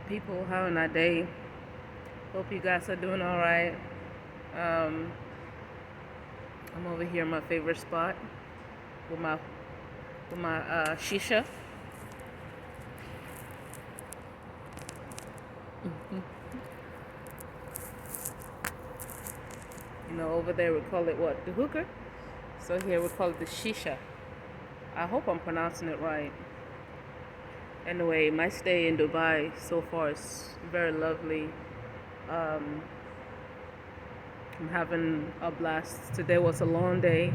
people having a day. Hope you guys are doing all right. Um, I'm over here in my favorite spot with my shisha. Over there we call it what? The hookah. So here we call it the shisha. I hope I'm pronouncing it right. Anyway, my stay in Dubai so far is very lovely. Um, I'm having a blast. Today was a long day.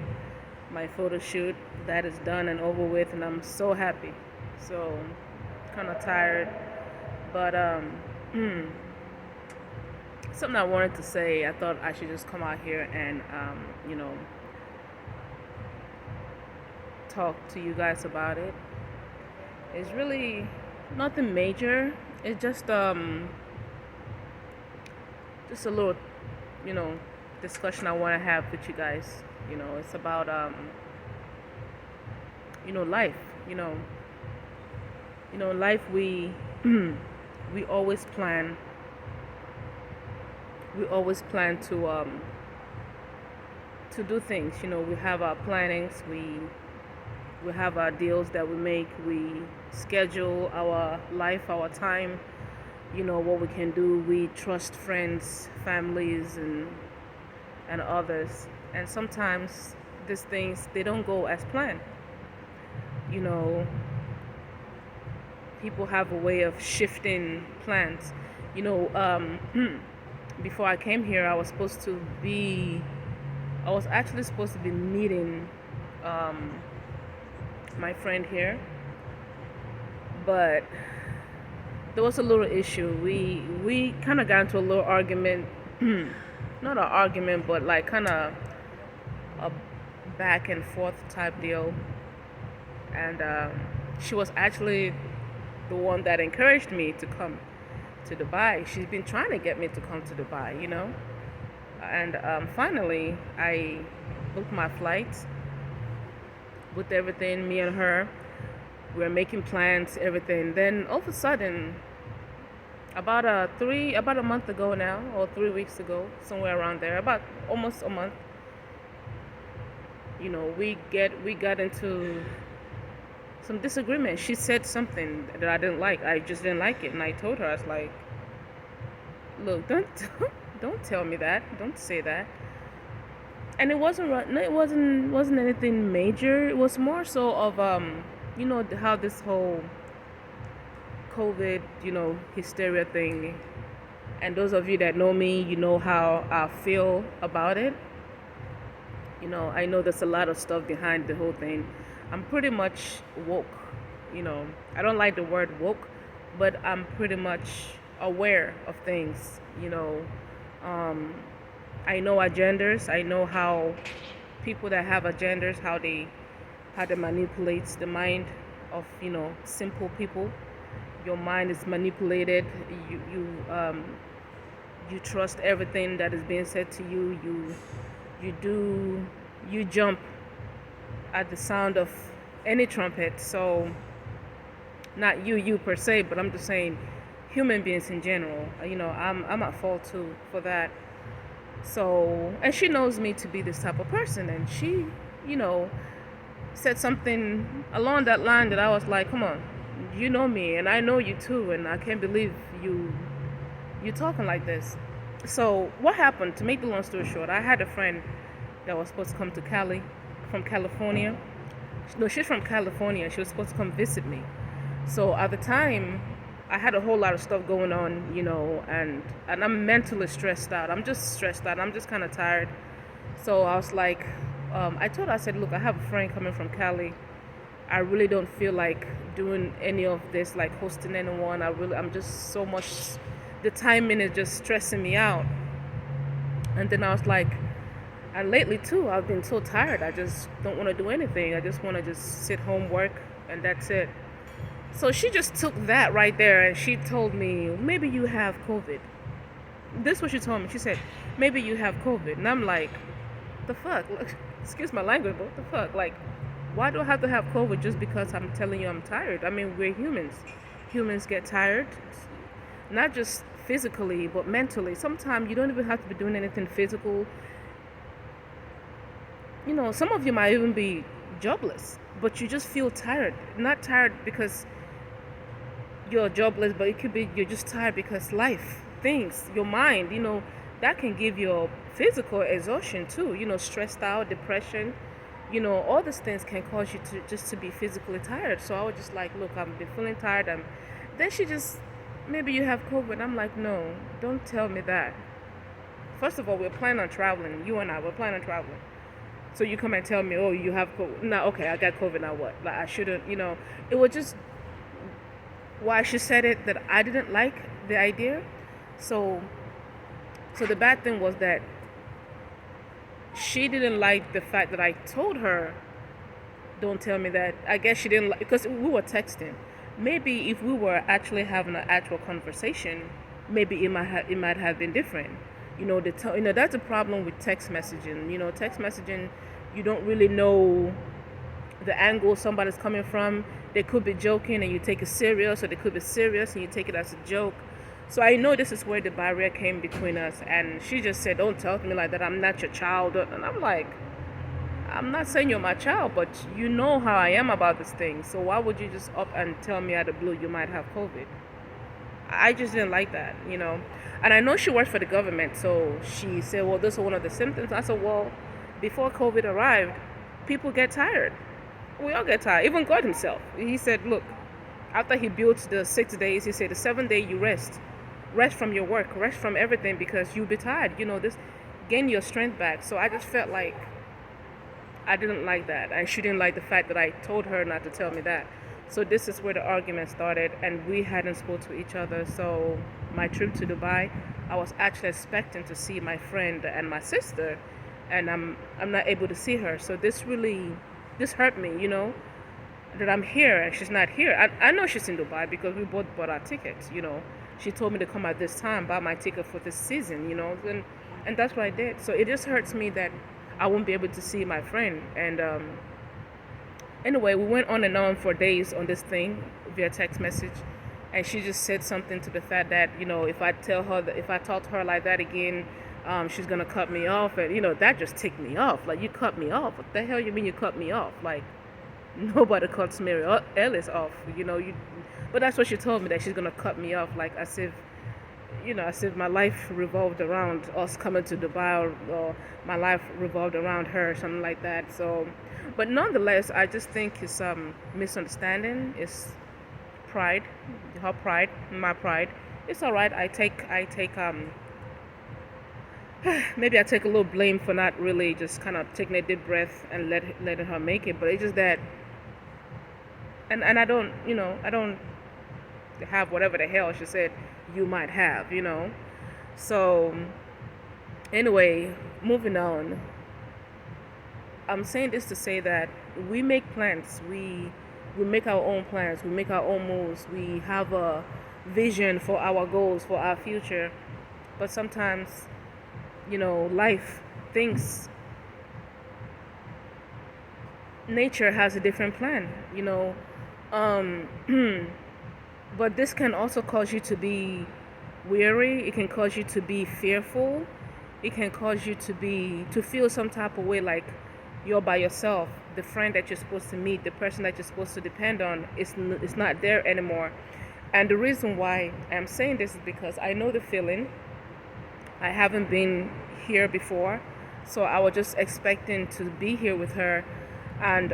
My photo shoot, that is done and over with, and I'm so happy. So, kind of tired. But, something I wanted to say, I thought I should just come out here and, talk to you guys about it. It's really nothing major. It's just a little, discussion I want to have with you guys. It's about life. Life. We always plan. We always plan to do things. We have our plannings. We have our deals that we make. We schedule our life, our time. What we can do. We trust friends, families, and others. And sometimes these things, they don't go as planned. People have a way of shifting plans. Before I came here, I was actually supposed to be meeting my friend here, but there was a little issue. We kind of got into a little argument, not an argument, but like kind of a back and forth type deal. And she was actually the one that encouraged me to come to Dubai. She's been trying to get me to come to Dubai, And finally, I booked my flights with everything, me and her. We were making plans, everything. Then all of a sudden, about a month ago now, or 3 weeks ago, somewhere around there, about almost a month, we got into some disagreement. She said something that I didn't like. I just didn't like it, and I told her, I was like, "Look, don't tell me that. Don't say that." And it wasn't anything major. It was more so of how this whole COVID hysteria thing. And those of you that know me, you know how I feel about it. I know there's a lot of stuff behind the whole thing. I'm pretty much woke. I don't like the word woke, but I'm pretty much aware of things. I know agendas. I know how people that have agendas, how they manipulate the mind of simple people. Your mind is manipulated. You trust everything that is being said to you. You jump at the sound of any trumpet. So not you per se, but I'm just saying human beings in general. I'm at fault too for that. So, and she knows me to be this type of person, and she said something along that line that I was like, come on, you know me and I know you too, and I can't believe you talking like this. So what happened, to make the long story short, I had a friend that was supposed to come to Cali from California. No, she's from California. She was supposed to come visit me. So at the time, I had a whole lot of stuff going on, and I'm mentally stressed out. I'm just stressed out. I'm just kind of tired. So I was like, I told her, I said, look, I have a friend coming from Cali. I really don't feel like doing any of this, like hosting anyone. I'm just so much, the timing is just stressing me out. And then I was like, and lately too, I've been so tired. I just don't want to do anything. I just want to just sit home, work, and that's it. So she just took that right there and she told me, maybe you have COVID. This is what she told me. She said, maybe you have COVID. And I'm like, the fuck? Excuse my language, but what the fuck? Like, why do I have to have COVID just because I'm telling you I'm tired? I mean, we're humans. Humans get tired. not just physically, but mentally. Sometimes you don't even have to be doing anything physical. Some of you might even be jobless, but you just feel tired. Not tired because you're jobless, but it could be you're just tired because life, things, your mind, that can give you a physical exhaustion too. Stressed out, depression, all these things can cause you to be physically tired. So I was just like, look, I've been feeling tired. And then she just, maybe you have COVID. I'm like, no, don't tell me that. First of all, we're planning on traveling. You and I, we're planning on traveling. So you come and tell me, oh, you have COVID. Now, okay, I got COVID. Now what? Like, I shouldn't, it was just why she said it that I didn't like the idea. So the bad thing was that she didn't like the fact that I told her, don't tell me that. I guess she didn't like, because we were texting. Maybe if we were actually having an actual conversation, maybe it might have been different. That's a problem with text messaging. Text messaging, you don't really know the angle somebody's coming from. They could be joking and you take it serious, or they could be serious and you take it as a joke. So I know this is where the barrier came between us. And she just said, don't talk to me like that. I'm not your child. And I'm like, I'm not saying you're my child, but you know how I am about this thing. So why would you just up and tell me out of the blue you might have COVID? I just didn't like that. And I know she works for the government. So she said, well, this is one of the symptoms. I said, well, before COVID arrived, people get tired. We all get tired. Even God himself. He said, look, after he built the 6 days, he said, the 7th day you rest. Rest from your work. Rest from everything, because you'll be tired. This gain your strength back. So I just felt like I didn't like that. And she didn't like the fact that I told her not to tell me that. So this is where the argument started, and we hadn't spoke to each other. So my trip to Dubai, I was actually expecting to see my friend and my sister, and I'm not able to see her. So this hurt me, that I'm here and she's not here. I know she's in Dubai because we both bought our tickets. She told me to come at this time, buy my ticket for this season, and that's what I did. So it just hurts me that I won't be able to see my friend. And anyway, we went on and on for days on this thing via text message, and she just said something to the fact that if I talk to her like that again, she's gonna cut me off. And that just ticked me off. Like, you cut me off? What the hell you mean you cut me off? Like, nobody cuts Mary Ellis off. But that's what she told me, that she's gonna cut me off, like as if my life revolved around us coming to Dubai, or my life revolved around her, something like that. So, but nonetheless, I just think it's misunderstanding. It's pride, her pride, my pride. It's all right. I take maybe I take a little blame for not really just kind of taking a deep breath and letting her make it. But it's just that, and I don't have whatever the hell she said you might have. So anyway, moving on. I'm saying this to say that we make plans. We make our own plans. We make our own moves. We have a vision for our goals, for our future. But sometimes, life, things, nature has a different plan, but this can also cause you to be weary. It can cause you to be fearful. It can cause you to feel some type of way, like you're by yourself. The friend that you're supposed to meet, the person that you're supposed to depend on, is not there anymore. And the reason why I'm saying this is because I know the feeling. I haven't been here before, so I was just expecting to be here with her, and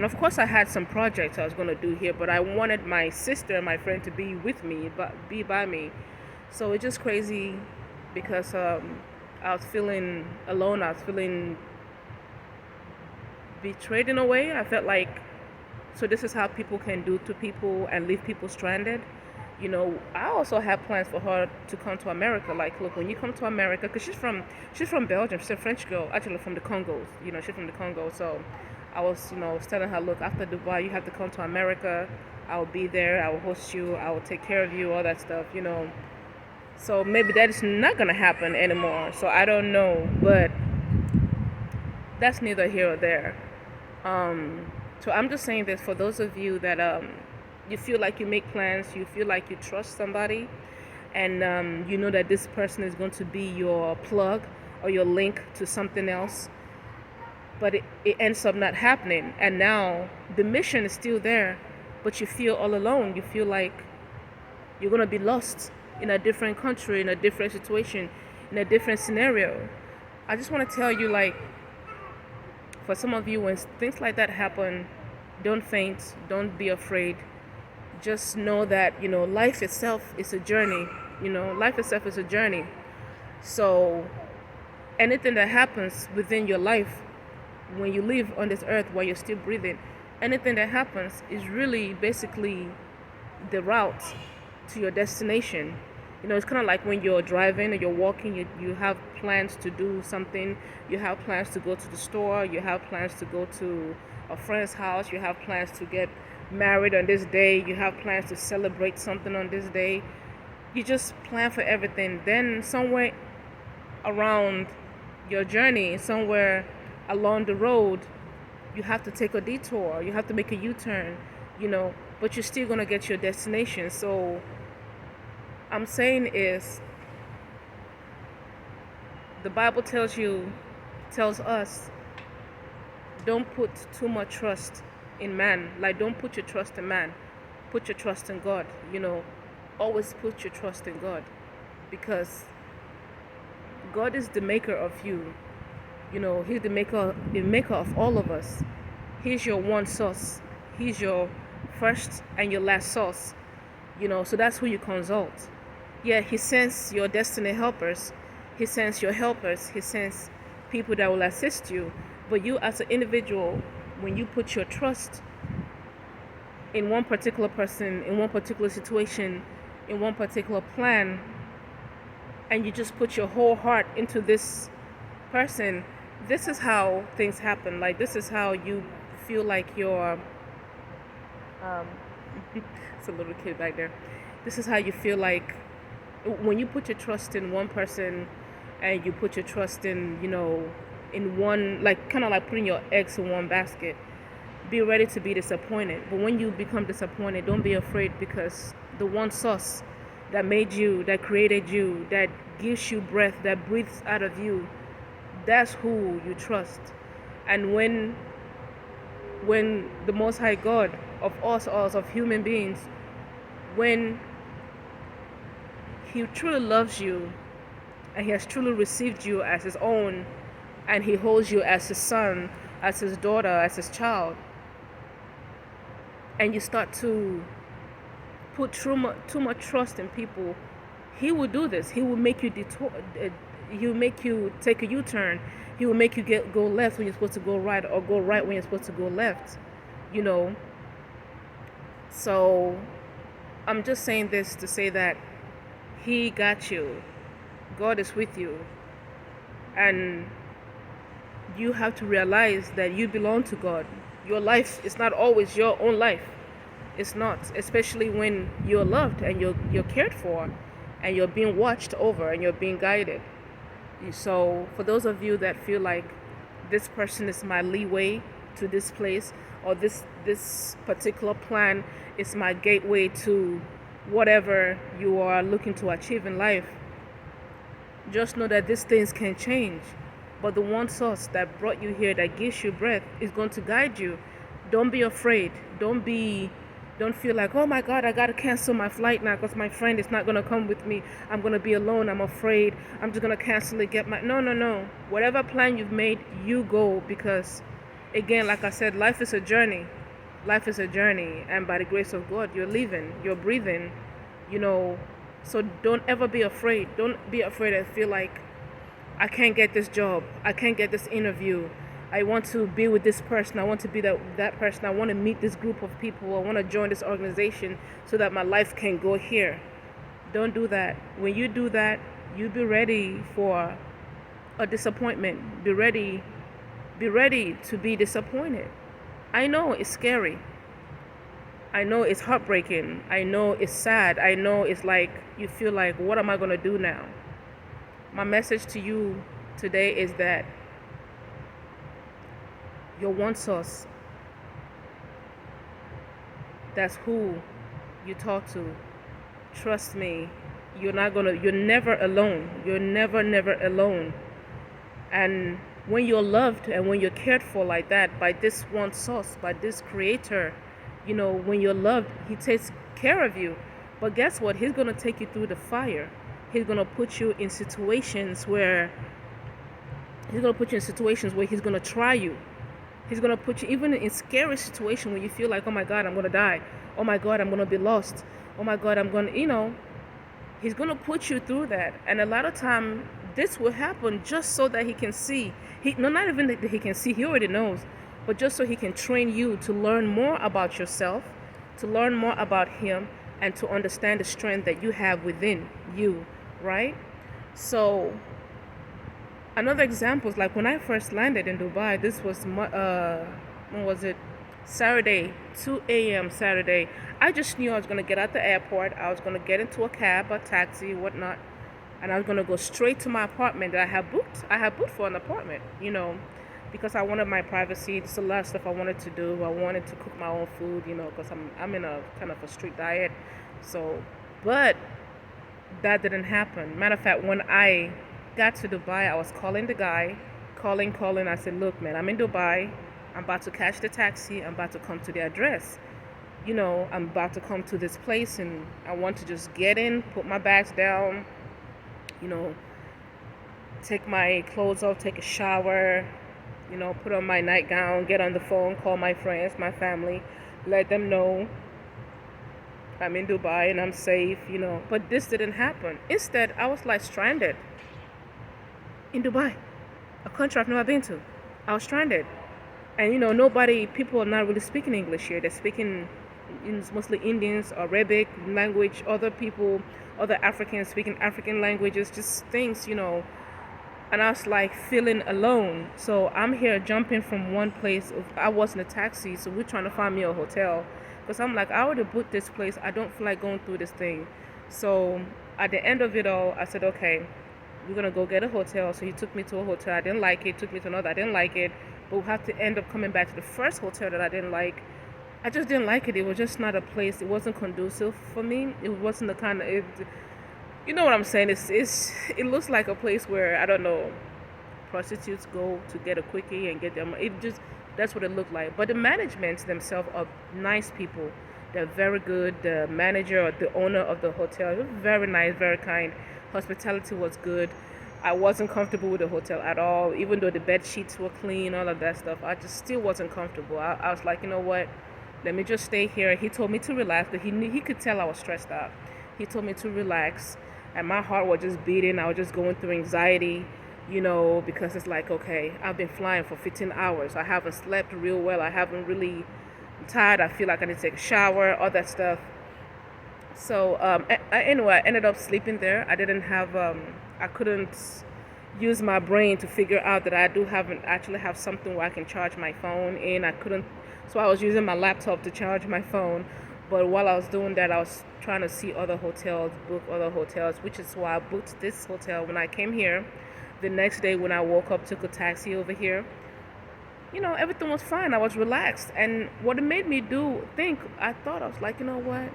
of course I had some projects I was going to do here, but I wanted my sister and my friend to be with me, but be by me. So it's just crazy because I was feeling alone. I was feeling betrayed in a way. I felt like, so this is how people can do to people and leave people stranded. I also have plans for her to come to America. Like, look, when you come to America, because she's from Belgium. She's a French girl, actually from the Congo. She's from the Congo. So I was telling her, look, after Dubai, you have to come to America. I'll be there. I will host you. I will take care of you. All that stuff. So maybe that is not gonna happen anymore. So I don't know, but that's neither here or there. So I'm just saying this for those of you that You feel like you make plans, you feel like you trust somebody, and you know that this person is going to be your plug or your link to something else, but it ends up not happening. And now the mission is still there, but you feel all alone. You feel like you're going to be lost in a different country, in a different situation, in a different scenario. I just want to tell you, like, for some of you, when things like that happen, don't faint, don't be afraid. Just know that, life itself is a journey. Life itself is a journey. So anything that happens within your life, when you live on this earth while you're still breathing, anything that happens is really basically the route to your destination. It's kind of like when you're driving or you're walking, you have plans to do something. You have plans to go to the store. You have plans to go to a friend's house. You have plans to get married on this day. You have plans to celebrate something on this day. You just plan for everything. Then somewhere around your journey, somewhere along the road, you have to take a detour. You have to make a U-turn, but you're still going to get your destination. So I'm saying is, the Bible tells us, don't put too much trust in man. Like, don't put your trust in man. Put your trust in God. Always put your trust in God, because God is the maker of you. He's the maker of all of us. He's your one source. He's your first and your last source. So that's who you consult. Yeah, he sends your destiny helpers. He sends your helpers. He sends people that will assist you. But you as an individual, when you put your trust in one particular person, in one particular situation, in one particular plan, and you just put your whole heart into this person, this is how things happen. Like, this is how you feel like you're it's a little kid back there. This is how you feel like when you put your trust in one person, and you put your trust in, in one, like, kind of like putting your eggs in one basket. Be ready to be disappointed. But when you become disappointed, don't be afraid, because the one source that made you, that created you, that gives you breath, that breathes out of you, that's who you trust. And when the Most High God of us, of human beings, when he truly loves you, and he has truly received you as his own, and he holds you as his son, as his daughter, as his child, and you start to put too much trust in people, he will do this. He will make you detour. He will make you take a U-turn. He will make you go left when you're supposed to go right, or go right when you're supposed to go left. So I'm just saying this to say that he got you. God is with you. And you have to realize that you belong to God. Your life is not always your own life. It's not, especially when you're loved and you're cared for, and you're being watched over, and you're being guided. So for those of you that feel like this person is my leeway to this place, or this particular plan is my gateway to whatever you are looking to achieve in life, just know that these things can change. But the one source that brought you here, that gives you breath, is going to guide you. Don't be afraid. Don't feel like, oh my God, I gotta cancel my flight now because my friend is not gonna come with me. I'm gonna be alone. I'm afraid. I'm just gonna cancel it. No. Whatever plan you've made, you go, because, again, like I said, life is a journey. Life is a journey, and by the grace of God, you're living, you're breathing. So don't ever be afraid. Don't be afraid and feel like, I can't get this job. I can't get this interview. I want to be with this person. I want to be that person. I want to meet this group of people. I want to join this organization so that my life can go here. Don't do that. When you do that, you be ready for a disappointment. Be ready to be disappointed. I know it's scary. I know it's heartbreaking. I know it's sad. I know it's like you feel like, what am I going to do now? My message to you today is that your one source, that's who you talk to, trust me, you're never alone. You're never alone. And when you're loved and when you're cared for like that by this one source, by this creator, when you're loved, he takes care of you. But guess what? He's going to take you through the fire. He's going to put you in situations where he's going to try you. He's going to put you even in scary situations when you feel like, oh my God, I'm going to die. Oh my God, I'm going to be lost. Oh my God, I'm going to, he's going to put you through that. And a lot of time, this will happen just so that he can see. Not even that he can see, he already knows. But just so he can train you to learn more about yourself, to learn more about him, and to understand the strength that you have within you, right? So another example is like when I first landed in Dubai. This was when was it? Saturday, 2 a.m. Saturday. I just knew I was gonna get out the airport. I was gonna get into a cab, a taxi, whatnot, and I was gonna go straight to my apartment that I had booked. I had booked for an apartment, because I wanted my privacy. There's a lot of stuff I wanted to do. I wanted to cook my own food, because I'm in a kind of a strict diet. So, but that didn't happen. Matter of fact, when I got to Dubai, I was calling the guy, calling. I said, look, man, I'm in Dubai. I'm about to catch the taxi. I'm about to come to the address. I'm about to come to this place and I want to just get in, put my bags down, take my clothes off, take a shower, put on my nightgown, get on the phone, call my friends, my family, let them know I'm in Dubai and I'm safe, But this didn't happen. Instead, I was like stranded in Dubai, a country I've never been to. I was stranded. And people are not really speaking English here. They're speaking, it's mostly Indians, Arabic language, other Africans speaking African languages, just things, And I was like feeling alone. So I'm here jumping from one place. I was in a taxi, so we're trying to find me a hotel. Because I'm like, I already booked this place. I don't feel like going through this thing. So at the end of it all, I said, okay, we're going to go get a hotel. So he took me to a hotel. I didn't like it. Took me to another. I didn't like it. But we have to end up coming back to the first hotel that I didn't like. I just didn't like it. It was just not a place. It wasn't conducive for me. It wasn't the kind of... you know what I'm saying? It looks like a place where, I don't know, prostitutes go to get a quickie and get them. That's what it looked like. But the management themselves are nice people. They're very good. The manager or the owner of the hotel was very nice, very kind. Hospitality was good. I wasn't comfortable with the hotel at all, even though the bed sheets were clean, all of that stuff. I just still wasn't comfortable. I was like, you know what? Let me just stay here. He told me to relax, but he could tell I was stressed out. He told me to relax, and my heart was just beating. I was just going through anxiety, because it's like, okay, I've been flying for 15 hours. I haven't slept real well. I'm tired. I feel like I need to take a shower, all that stuff. So anyway, I ended up sleeping there. I couldn't use my brain to figure out that I actually have something where I can charge my phone in. So I was using my laptop to charge my phone. But while I was doing that, I was trying to see other hotels, book other hotels, which is why I booked this hotel when I came here. The next day when I woke up, took a taxi over here. Everything was fine. I was relaxed. And what it made me I was like, you know what?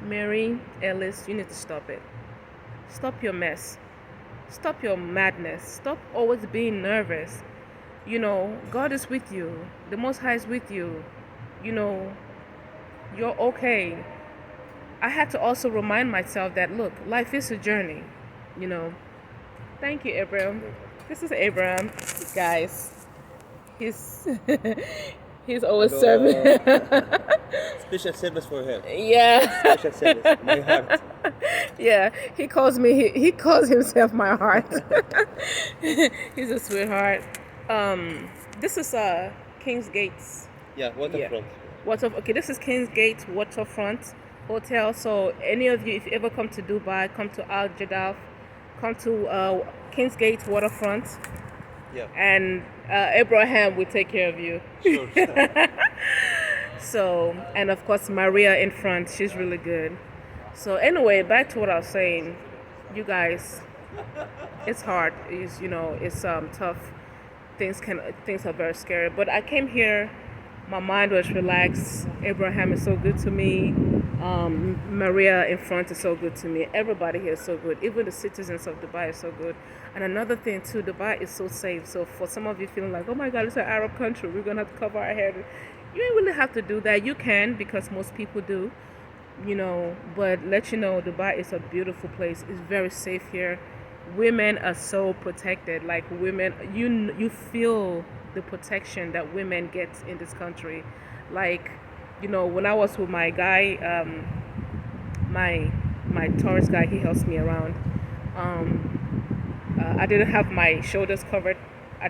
Mary Ellis, you need to stop it. Stop your mess. Stop your madness. Stop always being nervous. God is with you. The Most High is with you. You're okay. I had to also remind myself that, look, life is a journey. Thank you, Abraham. This is Abraham, guys. He's always serving. Special service for him. Yeah. Special service. My heart. Yeah, he calls himself my heart. He's a sweetheart. This is King's Gates. Yeah, waterfront. Okay, this is King's Gate Waterfront Hotel. So any of you, if you ever come to Dubai, come to Al Jadaf, come to King's Gate Waterfront. Yeah. And Abraham will take care of you. Sure. So, and of course Maria in front, she's really good. So anyway, back to what I was saying. You guys, it's hard. It's tough. Things are very scary. But I came here, my mind was relaxed. Abraham is so good to me. Maria in front is so good to me. Everybody here is so good. Even the citizens of Dubai are so good. And another thing too, Dubai is so safe. So for some of you feeling like, oh my God, it's an Arab country, we're gonna have to cover our head. You ain't really have to do that. You can, because most people do, but let you know, Dubai is a beautiful place. It's very safe here. Women are so protected. Like, women, you feel the protection that women get in this country. Like, when I was with my guy, my tourist guy, he helps me around. I didn't have my shoulders covered. I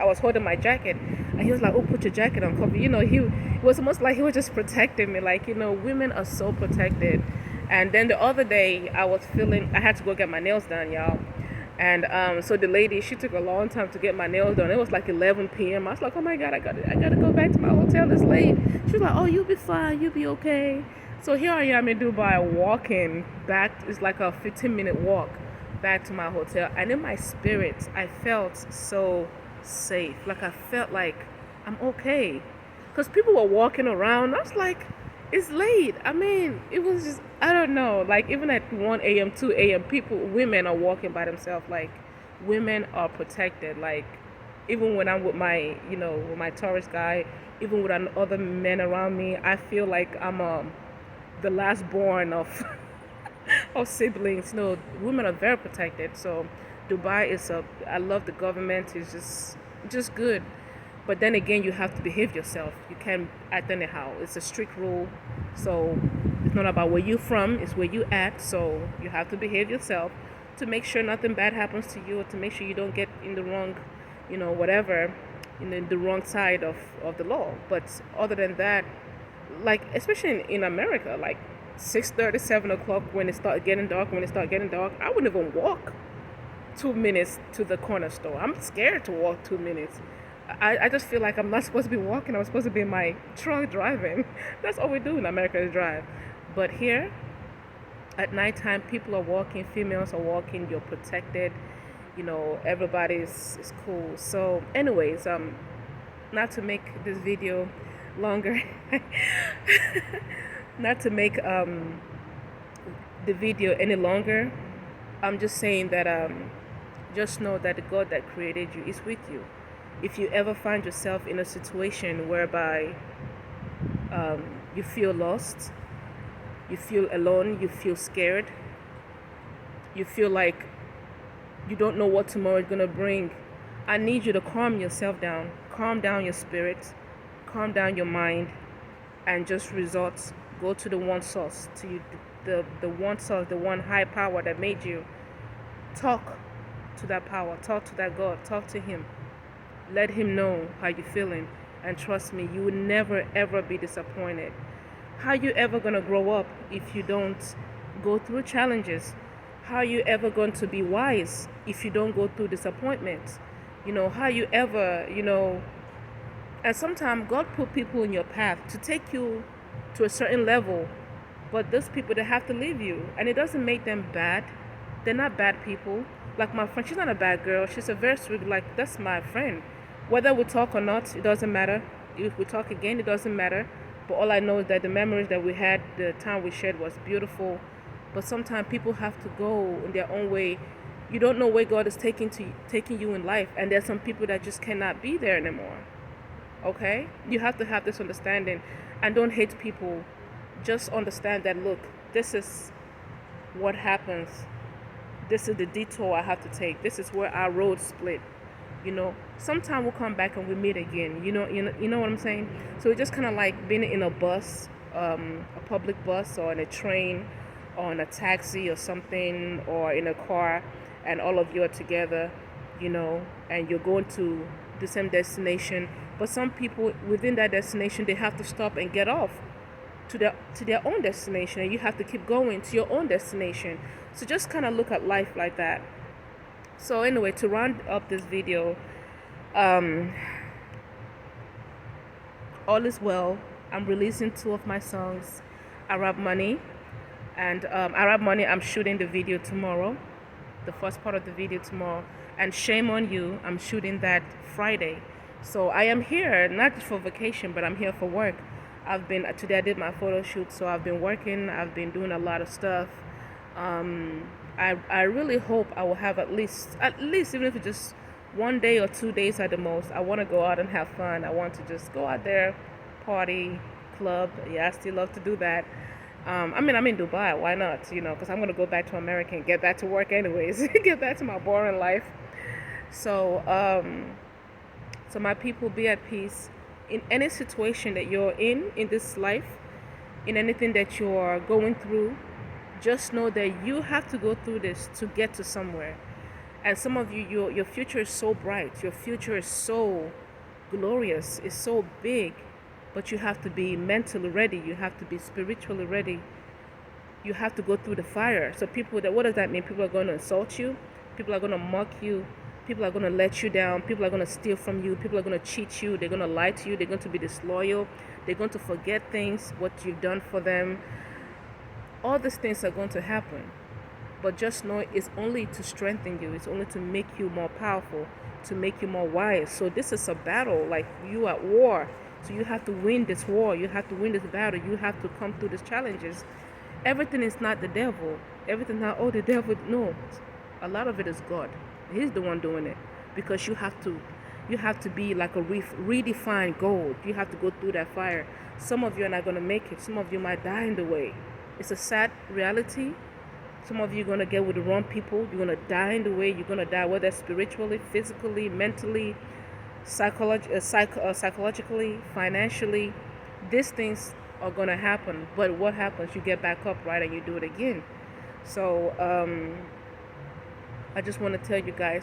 was holding my jacket, and he was like, "Oh, put your jacket on, cover." He was almost like he was just protecting me. Like, women are so protected. And then the other day, I had to go get my nails done, y'all. And so the lady, she took a long time to get my nails done. It was like 11 p.m. I was like, oh my God, I gotta go back to my hotel. It's late. She was like, oh, you'll be fine. You'll be okay. So here I am in Dubai, walking back. It's like a 15-minute walk back to my hotel. And in my spirit, I felt so safe. Like, I felt like I'm okay. Because people were walking around. I was like, it's late. I mean, it was just, I don't know. Like, even at 1 a.m., 2 a.m., women are walking by themselves. Like, women are protected. Like, even when I'm with with my tourist guy, even with other men around me, I feel like I'm the last born of of siblings. Women are very protected. So Dubai I love the government. It's just good. But then again, you have to behave yourself. You can't act anyhow. It's a strict rule. So it's not about where you're from, it's where you at. So you have to behave yourself to make sure nothing bad happens to you, or to make sure you don't get in the wrong, whatever, in the wrong side of the law. But other than that, like, especially in America, like 6:30, 7 o'clock, when it start getting dark, I wouldn't even walk 2 minutes to the corner store. I'm scared to walk 2 minutes. I just feel like I'm not supposed to be walking. I'm supposed to be in my truck driving. That's all we do in America, is drive. But here, at nighttime, people are walking, females are walking, you're protected, everybody is cool. So anyways, not to make this video longer, not to make the video any longer, I'm just saying that just know that the God that created you is with you. If you ever find yourself in a situation whereby you feel lost, you feel alone, you feel scared, you feel like you don't know what tomorrow is going to bring, I need you to calm yourself down. Calm down your spirit, calm down your mind, and just go to the one source, to you, the one source, the one high power that made you. Talk to that power, talk to that God, talk to Him. Let Him know how you're feeling, and trust me, you will never ever be disappointed. How you ever gonna grow up if you don't go through challenges? How you ever going to be wise if you don't go through disappointments? How you ever, and sometimes God put people in your path to take you to a certain level, but those people, they have to leave you, and it doesn't make them bad. They're not bad people. Like my friend, she's not a bad girl. She's a very sweet, like, that's my friend. Whether we talk or not, it doesn't matter. If we talk again, it doesn't matter. But all I know is that the memories that we had, the time we shared, was beautiful. But sometimes people have to go in their own way. You don't know where God is taking you in life, and there's some people that just cannot be there anymore. Okay? You have to have this understanding, and don't hate people. Just understand that, look, this is what happens. This is the detour I have to take. This is where our roads split. Sometime we'll come back and we meet again. You know what I'm saying? So it's just kind of like being in a bus, a public bus, or in a train, or in a taxi or something, or in a car, and all of you are together, and you're going to the same destination. But some people within that destination, they have to stop and get off to their own destination, and you have to keep going to your own destination. So just kind of look at life like that. So anyway, to round up this video, all is well. I'm releasing 2 of my songs, Arab Money, and Arab Money, I'm shooting the video tomorrow, the first part of the video tomorrow, and Shame on You, I'm shooting that Friday. So I am here not just for vacation, but I'm here for work. Today I did my photo shoot, so I've been working, I've been doing a lot of stuff. I really hope I will have at least even if it's just 1 day or 2 days at the most. I want to go out and have fun. I want to just go out there, party, club. Yeah, I still love to do that. I mean, I'm in Dubai. Why not? Because I'm gonna go back to America and get back to work anyways. Get back to my boring life. So, so my people, be at peace in any situation that you're in this life, in anything that you're going through. Just know that you have to go through this to get to somewhere. And some of you, your future is so bright. Your future is so glorious. It's so big. But you have to be mentally ready. You have to be spiritually ready. You have to go through the fire. So what does that mean? People are going to insult you. People are going to mock you. People are going to let you down. People are going to steal from you. People are going to cheat you. They're going to lie to you. They're going to be disloyal. They're going to forget things, what you've done for them. All these things are going to happen. But just know it's only to strengthen you. It's only to make you more powerful, to make you more wise. So this is a battle, like you at war. So you have to win this war. You have to win this battle. You have to come through these challenges. Everything is not the devil. Everything is not, oh, the devil. No. A lot of it is God. He's the one doing it. Because you have to be like a redefined gold. You have to go through that fire. Some of you are not going to make it. Some of you might die in the way. It's a sad reality. Some of you are going to get with the wrong people. You're going to die in the way. You're going to die, whether spiritually, physically, mentally, psychologically, financially. These things are going to happen. But what happens? You get back up, right, and you do it again. So I just want to tell you guys,